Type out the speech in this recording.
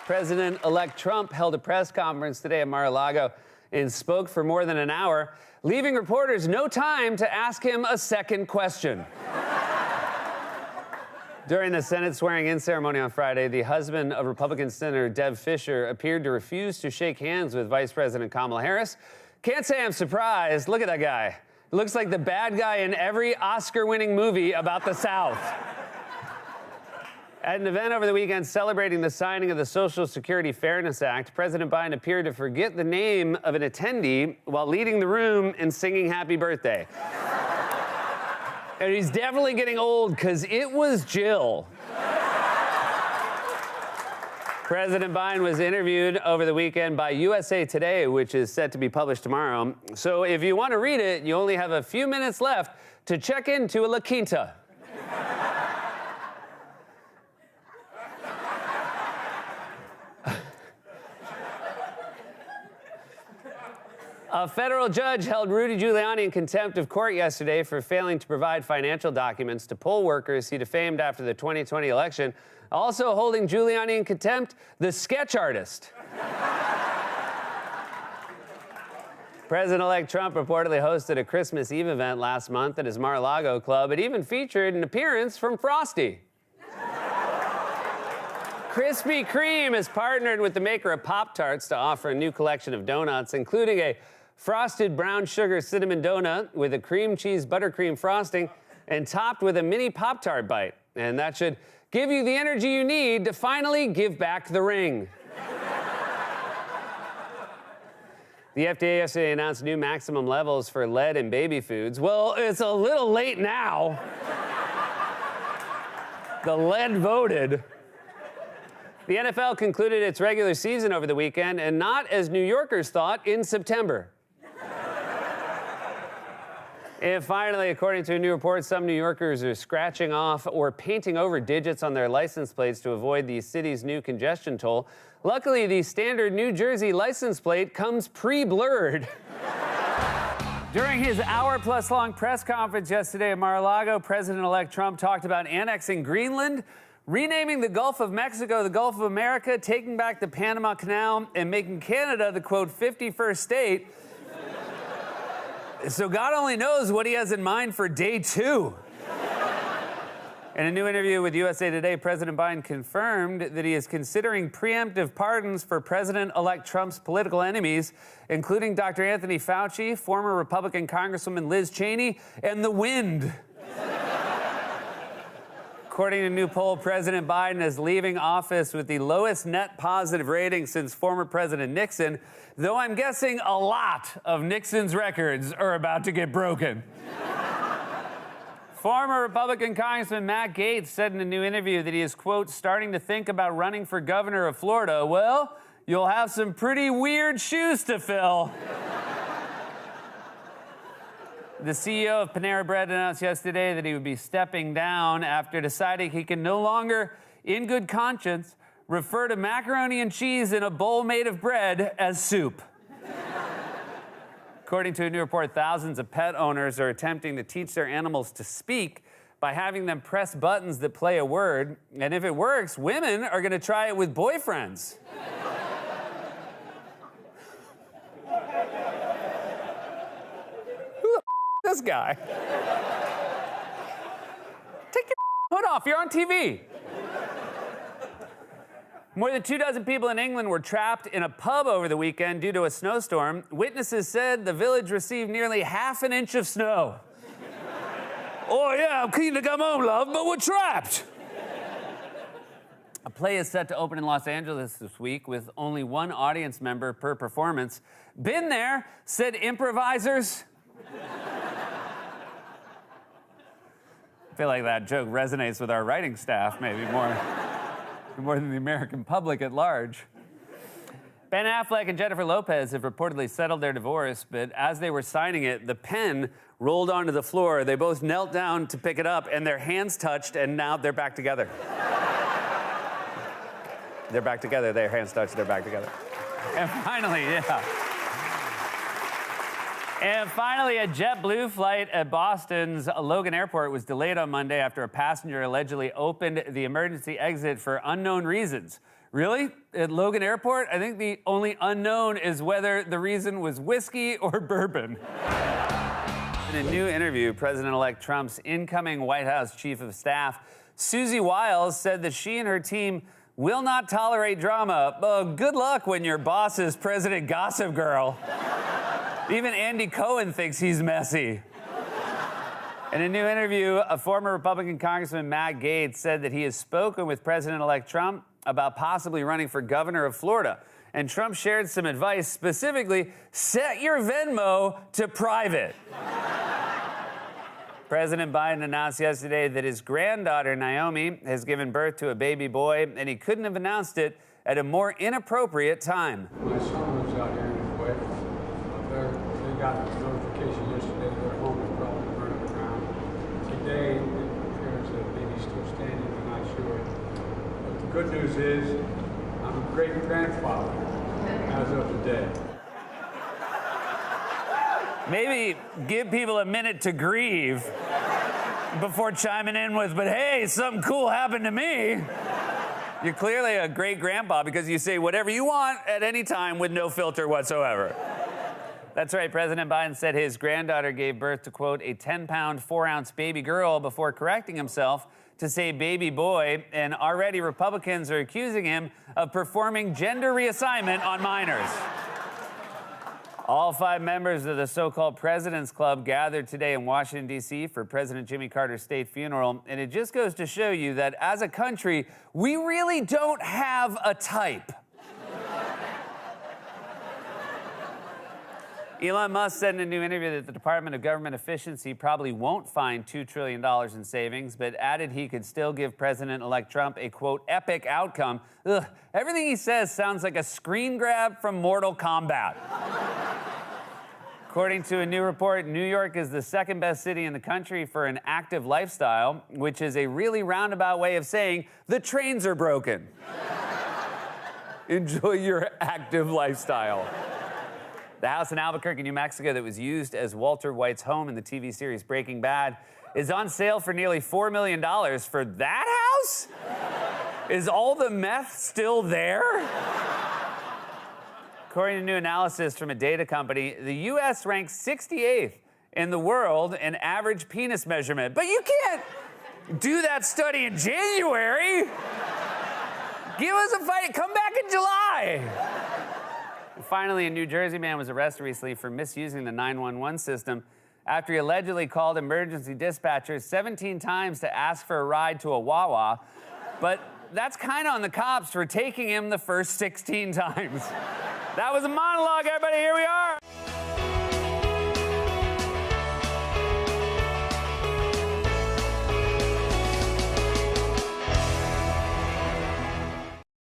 President-elect Trump held a press conference today at Mar-a-Lago and spoke for more than an hour, leaving reporters no time to ask him a second question. During the Senate swearing-in ceremony on Friday, the husband of Republican Senator Deb Fischer appeared to refuse to shake hands with Vice President Kamala Harris. Can't say I'm surprised. Look at that guy. Looks like the bad guy in every Oscar-winning movie about the South. At an event over the weekend celebrating the signing of the Social Security Fairness Act, President Biden appeared to forget the name of an attendee while leading the room and singing happy birthday. And he's definitely getting old because it was Jill. President Biden was interviewed over the weekend by USA Today, which is set to be published tomorrow. So if you want to read it, you only have a few minutes left to check into a La Quinta. A federal judge held Rudy Giuliani in contempt of court yesterday for failing to provide financial documents to poll workers he defamed after the 2020 election. Also holding Giuliani in contempt, the sketch artist. President-elect Trump reportedly hosted a Christmas Eve event last month at his Mar-a-Lago club. It even featured an appearance from Frosty. Krispy Kreme has partnered with the maker of Pop-Tarts to offer a new collection of donuts, including a frosted brown sugar cinnamon donut with a cream cheese buttercream frosting and topped with a mini Pop-Tart bite. And that should give you the energy you need to finally give back the ring. The FDA yesterday announced new maximum levels for lead in baby foods. Well, it's a little late now. The lead voted. The NFL concluded its regular season over the weekend, and not as New Yorkers thought, in September. And finally, according to a new report, some New Yorkers are scratching off or painting over digits on their license plates to avoid the city's new congestion toll. Luckily, the standard New Jersey license plate comes pre-blurred. During his hour-plus-long press conference yesterday at Mar-a-Lago, President-elect Trump talked about annexing Greenland, renaming the Gulf of Mexico the Gulf of America, taking back the Panama Canal, and making Canada the, quote, 51st state. So God only knows what he has in mind for day 2. In a new interview with USA Today, President Biden confirmed that he is considering preemptive pardons for President-elect Trump's political enemies, including Dr. Anthony Fauci, former Republican Congresswoman Liz Cheney, and the Wind. According to a new poll, President Biden is leaving office with the lowest net positive rating since former President Nixon, though I'm guessing a lot of Nixon's records are about to get broken. Former Republican Congressman Matt Gaetz said in a new interview that he is, quote, starting to think about running for governor of Florida. Well, you'll have some pretty weird shoes to fill. The CEO of Panera Bread announced yesterday that he would be stepping down after deciding he can no longer, in good conscience, refer to macaroni and cheese in a bowl made of bread as soup. According to a new report, thousands of pet owners are attempting to teach their animals to speak by having them press buttons that play a word. And if it works, women are going to try it with boyfriends. This guy. Take your hood off. You're on TV. More than 24 people in England were trapped in a pub over the weekend due to a snowstorm. Witnesses said the village received nearly half an inch of snow. Oh, yeah, I'm keen to come home, love, but we're trapped. A play is set to open in Los Angeles this week with only one audience member per performance. Been there, said improvisers. I feel like that joke resonates with our writing staff, maybe more than the American public at large. Ben Affleck and Jennifer Lopez have reportedly settled their divorce, but as they were signing it, the pen rolled onto the floor. They both knelt down to pick it up, and their hands touched, and now they're back together. They're back together. Their hands touched, they're back together. And finally, And finally, a JetBlue flight at Boston's Logan Airport was delayed on Monday after a passenger allegedly opened the emergency exit for unknown reasons. Really? At Logan Airport? I think the only unknown is whether the reason was whiskey or bourbon. In a new interview, President-elect Trump's incoming White House chief of staff, Susie Wiles, said that she and her team will not tolerate drama. Good luck when your boss is President Gossip Girl. Even Andy Cohen thinks he's messy. In a new interview, a former Republican Congressman, Matt Gaetz, said that he has spoken with President-elect Trump about possibly running for governor of Florida. And Trump shared some advice, specifically, set your Venmo to private. President Biden announced yesterday that his granddaughter, Naomi, has given birth to a baby boy, and he couldn't have announced it at a more inappropriate time. My son lives out here in his way. They got a notification yesterday their home is probably burning down. Today, it appears that baby's still standing, we're not sure. But the good news is, I'm a great-grandfather as of today. Maybe give people a minute to grieve before chiming in with, but hey, something cool happened to me. You're clearly a great grandpa because you say whatever you want at any time with no filter whatsoever. That's right, President Biden said his granddaughter gave birth to, quote, a 10-pound, 4-ounce baby girl before correcting himself to say baby boy, and already Republicans are accusing him of performing gender reassignment on minors. All 5 members of the so-called President's Club gathered today in Washington, D.C. for President Jimmy Carter's state funeral, and it just goes to show you that as a country, we really don't have a type. Elon Musk said in a new interview that the Department of Government Efficiency probably won't find $2 trillion in savings, but added he could still give President-elect Trump a, quote, epic outcome. Ugh, everything he says sounds like a screen grab from Mortal Kombat. According to a new report, New York is the second best city in the country for an active lifestyle, which is a really roundabout way of saying the trains are broken. Enjoy your active lifestyle. The house in Albuquerque, New Mexico, that was used as Walter White's home in the TV series Breaking Bad is on sale for nearly $4 million. For that house? Is all the meth still there? According to new analysis from a data company, the U.S. ranks 68th in the world in average penis measurement. But you can't do that study in January. Give us a fight. Come back in July. Finally, a New Jersey man was arrested recently for misusing the 911 system after he allegedly called emergency dispatchers 17 times to ask for a ride to a Wawa. But that's kind of on the cops for taking him the first 16 times. That was a monologue, everybody. Here we are.